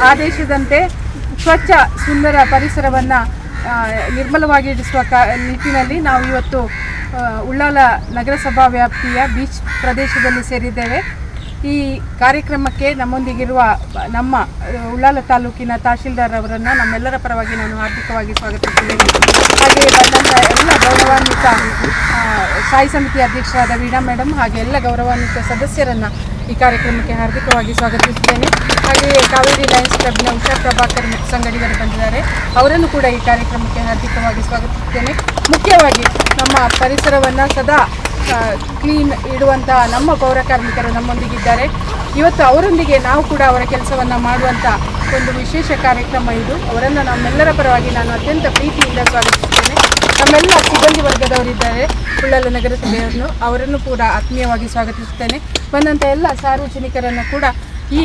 ಆದೇಶದಂತೆ ಸ್ವಚ್ಛ ಸುಂದರ ಪರಿಸರವನ್ನು ನಿರ್ಮಲವಾಗಿಡಿಸುವ ನಿಟ್ಟಿನಲ್ಲಿ ನಾವು ಇವತ್ತು ಉಳ್ಳಾಲ ನಗರಸಭಾ ವ್ಯಾಪ್ತಿಯ ಬೀಚ್ ಪ್ರದೇಶದಲ್ಲಿ ಸೇರಿದ್ದೇವೆ. ಈ ಕಾರ್ಯಕ್ರಮಕ್ಕೆ ನಮ್ಮೊಂದಿಗಿರುವ ನಮ್ಮ ಉಳ್ಳಾಲ ತಾಲೂಕಿನ ತಹಶೀಲ್ದಾರ್ ಅವರನ್ನು ನಮ್ಮೆಲ್ಲರ ಪರವಾಗಿ ನಾನು ಹಾರ್ದಿಕವಾಗಿ ಸ್ವಾಗತಿಸಿದ್ದೇನೆ. ಹಾಗೆ ಬಂದಂಥ ಎಲ್ಲ ಗೌರವಾನ್ವಿತ ಸ್ಥಾಯಿ ಸಮಿತಿ ಅಧ್ಯಕ್ಷರಾದ ವೀಣಾ ಮೇಡಮ್ ಹಾಗೆ ಎಲ್ಲ ಗೌರವಾನ್ವಿತ ಸದಸ್ಯರನ್ನು ಈ ಕಾರ್ಯಕ್ರಮಕ್ಕೆ ಹಾರ್ದಿಕವಾಗಿ ಸ್ವಾಗತಿಸಿದ್ದೇನೆ. ಹಾಗೆಯೇ ಕಾವೇರಿ ಲಯನ್ಸ್ ಕ್ಲಬ್ನ ಉಷಾ ಪ್ರಭಾಕರ್ ಸಂಗಡಿಗರು ಬಂದಿದ್ದಾರೆ, ಅವರನ್ನು ಕೂಡ ಈ ಕಾರ್ಯಕ್ರಮಕ್ಕೆ ಹಾರ್ದಿಕವಾಗಿ ಸ್ವಾಗತಿಸಿದ್ದೇನೆ. ಮುಖ್ಯವಾಗಿ ನಮ್ಮ ಪರಿಸರವನ್ನು ಸದಾ ಕ್ಲೀನ್ ಇಡುವಂಥ ನಮ್ಮ ಪೌರ ಕಾರ್ಮಿಕರು ನಮ್ಮೊಂದಿಗಿದ್ದಾರೆ. ಇವತ್ತು ಅವರೊಂದಿಗೆ ನಾವು ಕೂಡ ಅವರ ಕೆಲಸವನ್ನು ಮಾಡುವಂಥ ಒಂದು ವಿಶೇಷ ಕಾರ್ಯಕ್ರಮ ಇದು. ಅವರನ್ನು ನಮ್ಮೆಲ್ಲರ ಪರವಾಗಿ ನಾನು ಅತ್ಯಂತ ಪ್ರೀತಿಯಿಂದ ಸ್ವಾಗತಿಸುತ್ತೇನೆ. ನಮ್ಮೆಲ್ಲ ಸಿಬ್ಬಂದಿ ವರ್ಗದವರಿದ್ದಾರೆ ಉಳ್ಳಾಲ ನಗರಸಭೆಯನ್ನು, ಅವರನ್ನು ಕೂಡ ಆತ್ಮೀಯವಾಗಿ ಸ್ವಾಗತಿಸುತ್ತೇನೆ. ಬಂದಂಥ ಎಲ್ಲ ಸಾರ್ವಜನಿಕರನ್ನು ಕೂಡ ಈ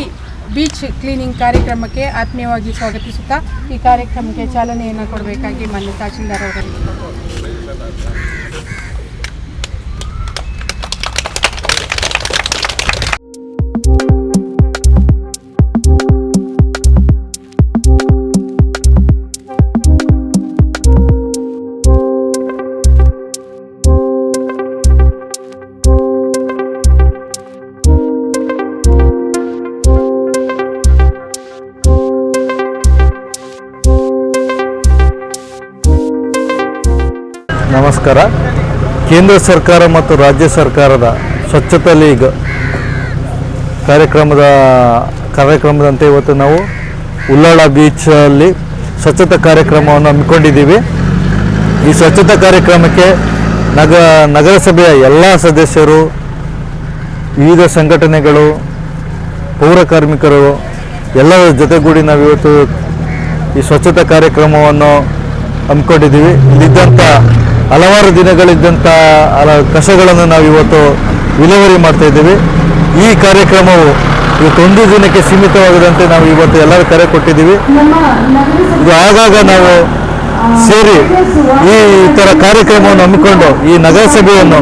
ಬೀಚ್ ಕ್ಲೀನಿಂಗ್ ಕಾರ್ಯಕ್ರಮಕ್ಕೆ ಆತ್ಮೀಯವಾಗಿ ಸ್ವಾಗತಿಸುತ್ತಾ ಈ ಕಾರ್ಯಕ್ರಮಕ್ಕೆ ಚಾಲನೆಯನ್ನು ಕೊಡಬೇಕಾಗಿ ಮಾನ್ಯ ತಹಶೀಲ್ದಾರ್ ಅವರಿಗೆ. ನಮಸ್ಕಾರ. ಕೇಂದ್ರ ಸರ್ಕಾರ ಮತ್ತು ರಾಜ್ಯ ಸರ್ಕಾರದ ಸ್ವಚ್ಛತಾ ಲೀಗ್ ಕಾರ್ಯಕ್ರಮದಂತೆ ಇವತ್ತು ನಾವು ಉಳ್ಳಾಳ ಬೀಚಲ್ಲಿ ಸ್ವಚ್ಛತಾ ಕಾರ್ಯಕ್ರಮವನ್ನು ಹಮ್ಮಿಕೊಂಡಿದ್ದೀವಿ. ಈ ಸ್ವಚ್ಛತಾ ಕಾರ್ಯಕ್ರಮಕ್ಕೆ ನಗರಸಭೆಯ ಎಲ್ಲ ಸದಸ್ಯರು, ವಿವಿಧ ಸಂಘಟನೆಗಳು, ಪೌರ ಕಾರ್ಮಿಕರು ಎಲ್ಲರ ಜೊತೆಗೂಡಿ ನಾವಿವತ್ತು ಈ ಸ್ವಚ್ಛತಾ ಕಾರ್ಯಕ್ರಮವನ್ನು ಹಮ್ಮಿಕೊಂಡಿದ್ದೀವಿ. ಇಲ್ಲಿದ್ದಂಥ ಹಲವಾರು ದಿನಗಳಿದ್ದಂಥ ಕಸಗಳನ್ನು ನಾವು ಇವತ್ತು ವಿಲೇವಾರಿ ಮಾಡ್ತಾಯಿದ್ದೀವಿ. ಈ ಕಾರ್ಯಕ್ರಮವು ಇವತ್ತೊಂದು ದಿನಕ್ಕೆ ಸೀಮಿತವಾಗದಂತೆ ನಾವು ಇವತ್ತು ಎಲ್ಲರೂ ಕರೆ ಕೊಟ್ಟಿದ್ದೀವಿ. ಇದು ಆಗಾಗ ನಾವು ಸೇರಿ ಈ ಥರ ಕಾರ್ಯಕ್ರಮವನ್ನು ಹಮ್ಮಿಕೊಂಡು ಈ ನಗರಸಭೆಯನ್ನು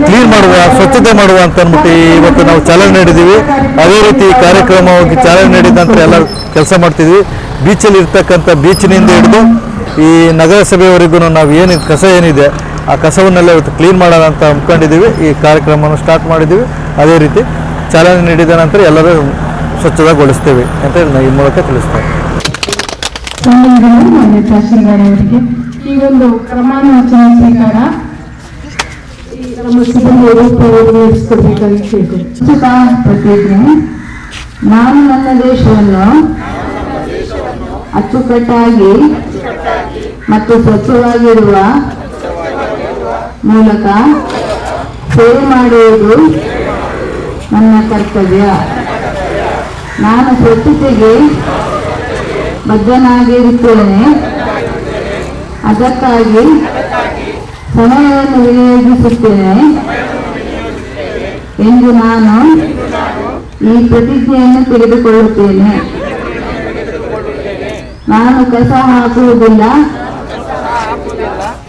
ಕ್ಲೀನ್ ಮಾಡುವ, ಸ್ವಚ್ಛತೆ ಮಾಡುವ ಅಂತ ಅಂದ್ಬಿಟ್ಟು ಇವತ್ತು ನಾವು ಚಾಲನೆ ನೀಡಿದ್ದೀವಿ. ಅದೇ ರೀತಿ ಈ ಕಾರ್ಯಕ್ರಮವಾಗಿ ಚಾಲನೆ ನೀಡಿದ ನಂತರ ಎಲ್ಲ ಕೆಲಸ ಮಾಡ್ತಿದ್ವಿ. ಬೀಚಲ್ಲಿ ಇರ್ತಕ್ಕಂಥ ಬೀಚಿನಿಂದ ಹಿಡಿದು ಈ ನಗರಸಭೆಯವರೆಗೂ ನಾವು ಕಸ ಏನಿದೆ ಆ ಕಸವನ್ನೆಲ್ಲ ಇವತ್ತು ಕ್ಲೀನ್ ಮಾಡೋಣ ಅಂತ ಹಮ್ಮಿಕೊಂಡಿದ್ದೀವಿ. ಈ ಕಾರ್ಯಕ್ರಮವನ್ನು ಸ್ಟಾರ್ಟ್ ಮಾಡಿದ್ದೀವಿ. ಅದೇ ರೀತಿ ಚಾಲನೆ ನೀಡಿದ ನಂತರ ಎಲ್ಲರೂ ಸ್ವಚ್ಛತಾಗೊಳಿಸ್ತೇವೆ ಅಂತ ಈ ಮೂಲಕ ತಿಳಿಸ್ತೇವೆ. ತಹಶೀಲ್ದಾರ್ ಅವರಿಗೆ ಈ ಒಂದು ಕ್ರಮಾನುವಚನೆ ಸ್ವೀಕಾರ ನಮ್ಮ ಸಿಬ್ಬಂದಿ ಸ್ವಚ್ಛತಾ ಪ್ರತಿಜ್ಞೆ. ನಾನು ನನ್ನ ದೇಶವನ್ನು ಅಚ್ಚುಕಟ್ಟಾಗಿ ಮತ್ತು ಸ್ವಚ್ಛವಾಗಿರುವ ಮೂಲಕ ಸೇವೆ ಮಾಡುವುದು ನನ್ನ ಕರ್ತವ್ಯ. ನಾನು ಸ್ವಚ್ಛತೆಗೆ ಬದ್ಧನಾಗಿರುತ್ತೇನೆ. ಅದಕ್ಕಾಗಿ ಸಮಯವನ್ನು ವಿನಿಯೋಗಿಸುತ್ತೇನೆ ಎಂದು ನಾನು ಈ ಪ್ರತಿಜ್ಞೆಯನ್ನು ತೆಗೆದುಕೊಳ್ಳುತ್ತೇನೆ. ನಾನು ಕಸ ಹಾಕುವುದಿಲ್ಲ,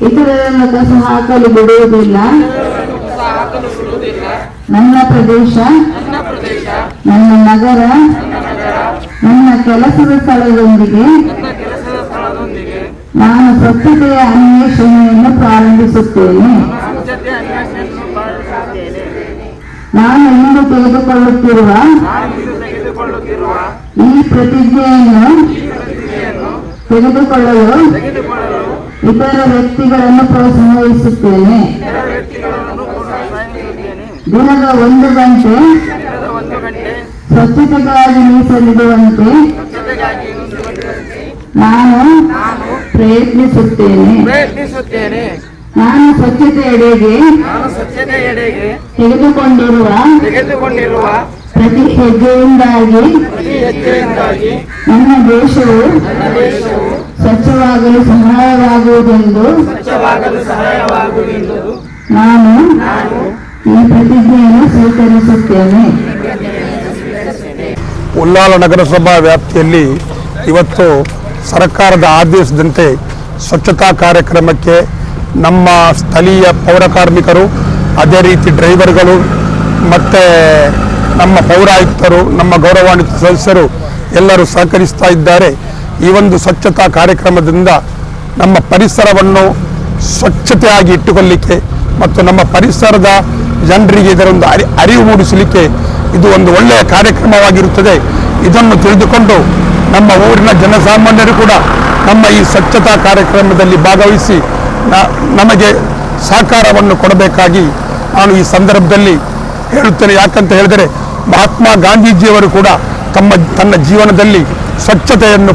ಇತರರನ್ನು ಕಸ ಹಾಕಲು ಬಿಡುವುದಿಲ್ಲ. ನನ್ನ ಪ್ರದೇಶ, ನನ್ನ ನಗರ, ನನ್ನ ಕೆಲಸದ ಸ್ಥಳದೊಂದಿಗೆ ನಾನು ಸ್ವಚ್ಛತೆಯ ಅನ್ವೇಷಣೆಯನ್ನು ಪ್ರಾರಂಭಿಸುತ್ತೇನೆ. ನಾನು ಇಂದು ತೆಗೆದುಕೊಳ್ಳುತ್ತಿರುವ ಈ ಪ್ರತಿಜ್ಞೆಯನ್ನು ತೆಗೆದುಕೊಳ್ಳಲು ಇತರ ವ್ಯಕ್ತಿಗಳನ್ನು ಪ್ರೋತ್ಸಾಹಿಸುತ್ತೇನೆ. ದಿನದ 1 ಗಂಟೆ ಸ್ವಚ್ಛತೆಗಾಗಿ ಮೀಸಲಿಡುವಂತೆ ನಾನು ಪ್ರಯತ್ನಿಸುತ್ತೇನೆ. ನಾನು ಸ್ವಚ್ಛತೆಯೆಡೆಗೆ ತೆಗೆದುಕೊಂಡಿರುವ ಪ್ರತಿ ಹೆಜ್ಜೆಯಿಂದಾಗಿ ನನ್ನ ದೇಶವು ಸ್ವಚ್ಛವಾಗಲು ಸಹಾಯವಾಗುವುದೆಂದು ನಾನು ಈ ಪ್ರತಿಜ್ಞೆಯನ್ನು ಸ್ವೀಕರಿಸುತ್ತೇನೆ. ಉಳ್ಳಾಲ ನಗರಸಭಾ ವ್ಯಾಪ್ತಿಯಲ್ಲಿ ಇವತ್ತು ಸರ್ಕಾರದ ಆದೇಶದಂತೆ ಸ್ವಚ್ಛತಾ ಕಾರ್ಯಕ್ರಮಕ್ಕೆ ನಮ್ಮ ಸ್ಥಳೀಯ ಪೌರ ಕಾರ್ಮಿಕರು, ಅದೇ ರೀತಿ ಡ್ರೈವರ್ಗಳು ಮತ್ತು ನಮ್ಮ ಪೌರಾಯುಕ್ತರು, ನಮ್ಮ ಗೌರವಾನ್ವಿತ ಸದಸ್ಯರು ಎಲ್ಲರೂ ಸಹಕರಿಸ್ತಾ ಇದ್ದಾರೆ. ಈ ಒಂದು ಸ್ವಚ್ಛತಾ ಕಾರ್ಯಕ್ರಮದಿಂದ ನಮ್ಮ ಪರಿಸರವನ್ನು ಸ್ವಚ್ಛತೆಯಾಗಿ ಇಟ್ಟುಕೊಳ್ಳಲಿಕ್ಕೆ ಮತ್ತು ನಮ್ಮ ಪರಿಸರದ ಜನರಿಗೆ ಇದರೊಂದು ಅರಿವು ಮೂಡಿಸಲಿಕ್ಕೆ ಇದು ಒಂದು ಒಳ್ಳೆಯ ಕಾರ್ಯಕ್ರಮವಾಗಿರುತ್ತದೆ. ಇದನ್ನು ತಿಳಿದುಕೊಂಡು ನಮ್ಮ ಊರಿನ ಜನಸಾಮಾನ್ಯರು ಕೂಡ ನಮ್ಮ ಈ ಸ್ವಚ್ಛತಾ ಕಾರ್ಯಕ್ರಮದಲ್ಲಿ ಭಾಗವಹಿಸಿ ನಮಗೆ ಸಹಕಾರವನ್ನು ಕೊಡಬೇಕಾಗಿ ನಾನು ಈ ಸಂದರ್ಭದಲ್ಲಿ ಹೇಳುತ್ತೇನೆ. ಯಾಕಂತ ಹೇಳಿದರೆ ಮಹಾತ್ಮ ಗಾಂಧೀಜಿಯವರು ಕೂಡ ತನ್ನ ಜೀವನದಲ್ಲಿ ಸ್ವಚ್ಛತೆಯನ್ನು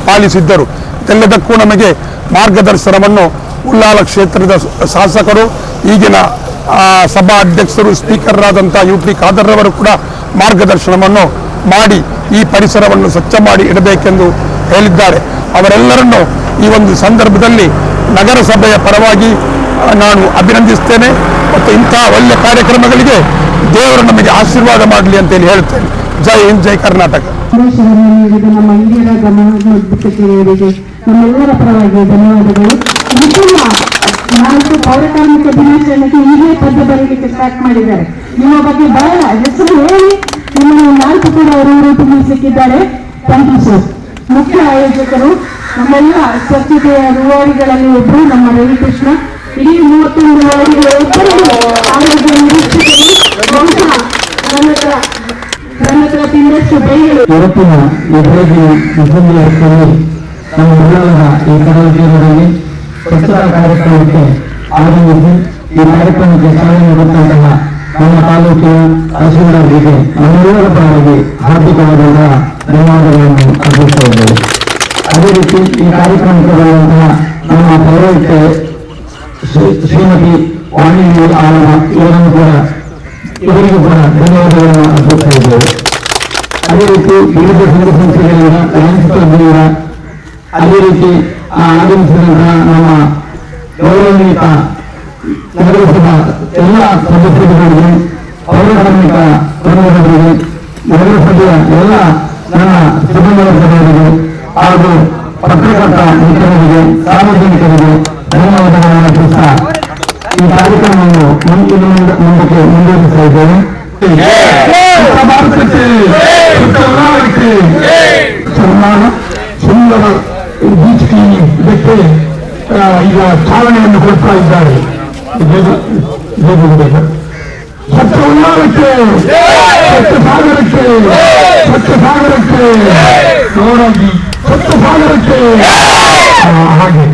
ಪಾಲಿಸಿದ್ದರು. ಇದೆಲ್ಲದಕ್ಕೂ ನಮಗೆ ಮಾರ್ಗದರ್ಶನವನ್ನು ಉಳ್ಳಾಲ ಕ್ಷೇತ್ರದ ಶಾಸಕರು, ಈಗಿನ ಸಭಾ ಅಧ್ಯಕ್ಷರು, ಸ್ಪೀಕರ್ರಾದಂಥ UT ಖಾದರ್ರವರು ಕೂಡ ಮಾರ್ಗದರ್ಶನವನ್ನು ಮಾಡಿ ಈ ಪರಿಸರವನ್ನು ಸ್ವಚ್ಛ ಮಾಡಿ ಇಡಬೇಕೆಂದು ಹೇಳಿದ್ದಾರೆ. ಅವರೆಲ್ಲರನ್ನು ಈ ಒಂದು ಸಂದರ್ಭದಲ್ಲಿ ನಗರಸಭೆಯ ಪರವಾಗಿ ನಾನು ಅಭಿನಂದಿಸ್ತೇನೆ ಮತ್ತು ಇಂತಹ ಒಳ್ಳೆಯ ಕಾರ್ಯಕ್ರಮಗಳಿಗೆ ದೇವರು ನಮಗೆ ಆಶೀರ್ವಾದ ಮಾಡಲಿ ಅಂತೇಳಿ ಹೇಳ್ತೇನೆ. ಜೈ ಹಿಂದ್, ಜೈ ಕರ್ನಾಟಕ. ನಮ್ಮ ಇಂಡಿಯಾದ ಗಮನಕ್ಕೆ ನಮ್ಮೆಲ್ಲರ ಪರವಾಗಿ ಧನ್ಯವಾದಗಳು. ನಾಲ್ಕು ಪೌರಕಾರ್ಮಿಕ ದಿನಾಚರಣೆಗೆ ಈಗಲೇ ಪದ್ಯ ಬರೆಯಲಿಕ್ಕೆ ಸ್ಟಾರ್ಟ್ ಮಾಡಿದ್ದಾರೆ. ನಿಮ್ಮ ಬಗ್ಗೆ ಬಹಳ ಹೆಸರು ಹೇಳಿ ನಿಮ್ಮನ್ನು 4 ಕೂಡ ಅವರು ತುಂಬಿಸಿದ್ದಾರೆ. Thank you sir. ಮುಖ್ಯ ಆಯೋಜಕರು ನಮ್ಮೆಲ್ಲ ಸ್ವಚ್ಛತೆಯ ರೂವಾರಿಗಳಲ್ಲಿ ಒಬ್ಬರು ನಮ್ಮ ರವಿಕೃಷ್ಣ. ಇಡೀ 31 ವಾರ್ಡ್ಗಳ ಆರೋಗ್ಯ ನಿರೀಕ್ಷಕರು ನನ್ನ ಹತ್ರ ತಿಂದಷ್ಟು ಬೆಂಗಳೂರು. ಇವತ್ತಿನ ಈ ಬೆಳಗ್ಗೆ ಮುಖ್ಯಮಂತ್ರಿಯಲ್ಲಿ ನಮ್ಮ ಉಳ್ಳಾಲದ ಈ ಕಡಲ ತೀರದಲ್ಲಿ ಸ್ವಚ್ಛತಾ ಕಾರ್ಯಕ್ರಮಕ್ಕೆ ಆಗಮಿಸಿ ಈ ಕಾರ್ಯಕ್ರಮಕ್ಕೆ ಚಾಲನೆ ನೀಡುತ್ತಂತಹ ನಮ್ಮ ತಾಲೂಕಿನ ತಹಸೀಲ್ದಾರ್ರಿಗೆ ನಮ್ಮೆಲ್ಲರ ಪರವಾಗಿ ಹಾರ್ದಿಕವಾದಂತಹ ಧನ್ಯವಾದಗಳನ್ನು ಅರ್ಪಿಸ್ತಾ ಇದ್ದೇವೆ. ಅದೇ ರೀತಿ ಈ ಕಾರ್ಯಕ್ರಮಕ್ಕೆ ಬರುವಂತಹ ನಮ್ಮ ಪೌರಾಯುಕ್ತೆ ಶ್ರೀಮತಿ ವಾಣಿ ಆಳವ ಇವರಿಗೂ ಕೂಡ ಧನ್ಯವಾದಗಳನ್ನು ಅರ್ಪಿಸ್ತಾ ಇದ್ದೇವೆ. ಅದೇ ರೀತಿ ವಿವಿಧ ಸಂಘ ಸಂಸ್ಥೆಗಳಿಂದ ಲಯನ್ಸ್ ಕ್ಲಬ್ನಿಂದ ಅದೇ ರೀತಿ ಆಗಮಿಸಿದಂತಹ ನಮ್ಮ ಗೌರವಾನ್ವಿತ ನಗರಸಭಾ ಎಲ್ಲ ಸದಸ್ಯರುಗಳಿಗೆ, ಪೌರಕಾರ್ಮಿಕ ಪ್ರಮುಖರಿಗೆ, ನಗರಸಭೆಯ ಎಲ್ಲ ನನ್ನ ಸಿಬ್ಬಂದಿವರ್ಗದವರಿಗೆ ಹಾಗೂ ಪತ್ರಕರ್ತ ಮಿತ್ರರಿಗೆ, ಸಾರ್ವಜನಿಕರಿಗೆ ಧನ್ಯವಾದಗಳನ್ನು ಅರ್ಪಿಸ್ತಾ ಈ ಕಾರ್ಯಕ್ರಮವನ್ನು ಮುಂದಕ್ಕೆ ಮುಂದುವರಿಸ್ತಾ ಇದ್ದೇವೆ. ಸುಂದರ ಬೀಚ್ ಕ್ಲೀನಿಂಗ್ ಇದಕ್ಕೆ ಈಗ ಚಾಲನೆಯನ್ನು ಕೊಡ್ತಾ ಇದ್ದಾರೆ. ಸ್ವಚ್ಛ ಉಳ್ಳಾಲಕ್ಕೆ, ಸ್ವಚ್ಛ ಸಾಗರಕ್ಕೆ, ಸ್ವಚ್ಛ ಸಾಗರಕ್ಕೆ, ನೋಡಾಗಿ ಸ್ವಚ್ಛ ಸಾಗರಕ್ಕೆ. ಹಾಗೆ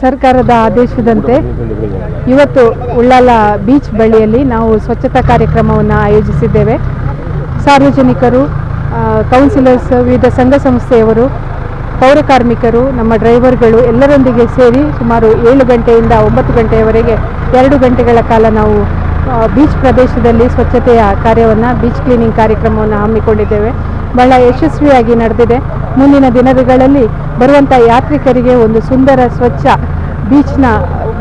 ಸರ್ಕಾರದ ಆದೇಶದಂತೆ ಇವತ್ತು ಉಳ್ಳಾಲ ಬೀಚ್ ಬಳಿಯಲ್ಲಿ ನಾವು ಸ್ವಚ್ಛತಾ ಕಾರ್ಯಕ್ರಮವನ್ನು ಆಯೋಜಿಸಿದ್ದೇವೆ. ಸಾರ್ವಜನಿಕರು, ಕೌನ್ಸಿಲರ್ಸ್, ವಿವಿಧ ಸಂಘ ಸಂಸ್ಥೆಯವರು, ಪೌರ ಕಾರ್ಮಿಕರು, ನಮ್ಮ ಡ್ರೈವರ್ಗಳು ಎಲ್ಲರೊಂದಿಗೆ ಸೇರಿ ಸುಮಾರು 7 ಗಂಟೆಯಿಂದ 9 ಗಂಟೆಯವರೆಗೆ 2 ಗಂಟೆಗಳ ಕಾಲ ನಾವು ಬೀಚ್ ಪ್ರದೇಶದಲ್ಲಿ ಸ್ವಚ್ಛತೆಯ ಕಾರ್ಯವನ್ನು, ಬೀಚ್ ಕ್ಲೀನಿಂಗ್ ಕಾರ್ಯಕ್ರಮವನ್ನು ಹಮ್ಮಿಕೊಂಡಿದ್ದೇವೆ. ಬಹಳ ಯಶಸ್ವಿಯಾಗಿ ನಡೆದಿದೆ. ಮುಂದಿನ ದಿನಗಳಲ್ಲಿ ಬರುವಂಥ ಯಾತ್ರಿಕರಿಗೆ ಒಂದು ಸುಂದರ ಸ್ವಚ್ಛ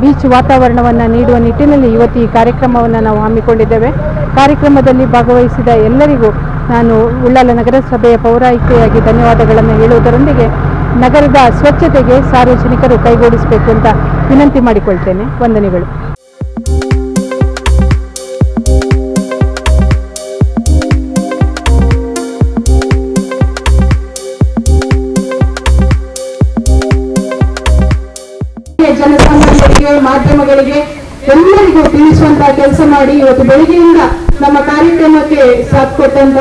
ಬೀಚ್ ವಾತಾವರಣವನ್ನು ನೀಡುವ ನಿಟ್ಟಿನಲ್ಲಿ ಇವತ್ತು ಈ ಕಾರ್ಯಕ್ರಮವನ್ನು ನಾವು ಹಮ್ಮಿಕೊಂಡಿದ್ದೇವೆ. ಕಾರ್ಯಕ್ರಮದಲ್ಲಿ ಭಾಗವಹಿಸಿದ ಎಲ್ಲರಿಗೂ ನಾನು ಉಳ್ಳಾಲ ನಗರಸಭೆಯ ಪೌರಾಯುಕ್ತೆಯಾಗಿ ಧನ್ಯವಾದಗಳನ್ನು ಹೇಳುವುದರೊಂದಿಗೆ ನಗರದ ಸ್ವಚ್ಛತೆಗೆ ಸಾರ್ವಜನಿಕರು ಕೈಗೂಡಿಸಬೇಕು ಅಂತ ವಿನಂತಿ ಮಾಡಿಕೊಳ್ತೇನೆ. ವಂದನೆಗಳು. ಜನಸಾಮಾನ್ಯರಿಗೆ, ಮಾಧ್ಯಮಗಳಿಗೆ ಎಲ್ಲರಿಗೂ ತಿಳಿಸುವಂತಹ ಕೆಲಸ ಮಾಡಿ ಇವತ್ತು ಬೆಳಿಗ್ಗೆಯಿಂದ ನಮ್ಮ ಕಾರ್ಯಕ್ರಮಕ್ಕೆ ಸಾಥ್ ಕೊಟ್ಟಂತ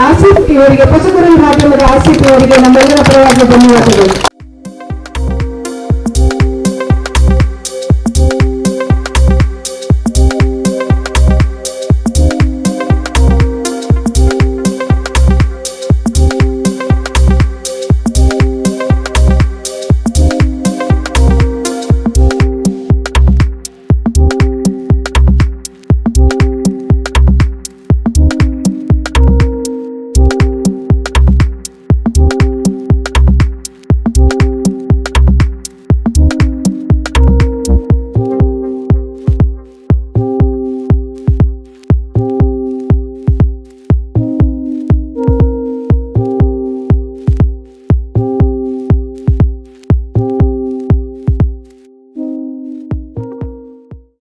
ಆಸಿಫ್ ಇವರಿಗೆ, ಹೊಸಕುರಲ್ ಮಾಧ್ಯಮದ ಆಸಿಫ್ ಇವರಿಗೆ ನಮ್ಮೆಲ್ಲರ ಪರವಾಗಿ ಧನ್ಯವಾದಗಳು.